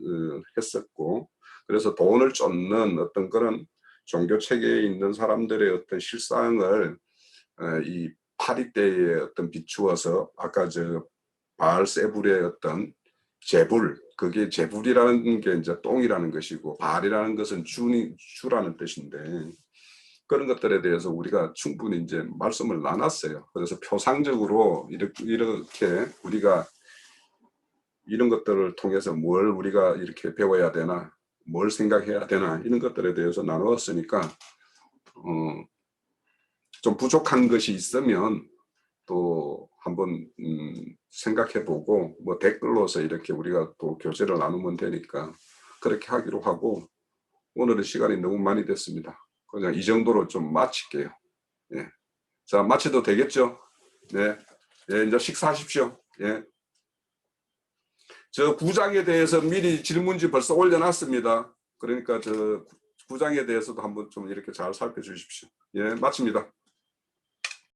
했었고, 그래서 돈을 쫓는 어떤 그런 종교 체계에 있는 사람들의 어떤 실상을 이 파리 때에 어떤 비추어서 아까 저 바알세불의 어떤 제불, 그게 제불이라는 게 이제 똥이라는 것이고 발이라는 것은 주라는 뜻인데 그런 것들에 대해서 우리가 충분히 이제 말씀을 나눴어요. 그래서 표상적으로 이렇게 우리가 이런 것들을 통해서 뭘 우리가 이렇게 배워야 되나, 뭘 생각해야 되나 이런 것들에 대해서 나누었으니까 좀 부족한 것이 있으면 또 한번 생각해보고 뭐 댓글로서 이렇게 우리가 또 교제를 나누면 되니까 그렇게 하기로 하고 오늘은 시간이 너무 많이 됐습니다. 그냥 이 정도로 좀 마칠게요. 예. 자, 마쳐도 되겠죠? 네. 예, 이제 식사하십시오. 예. 저 구장에 대해서 미리 질문지 벌써 올려놨습니다. 그러니까 저 구장에 대해서도 한번 좀 이렇게 잘 살펴주십시오. 예, 마칩니다.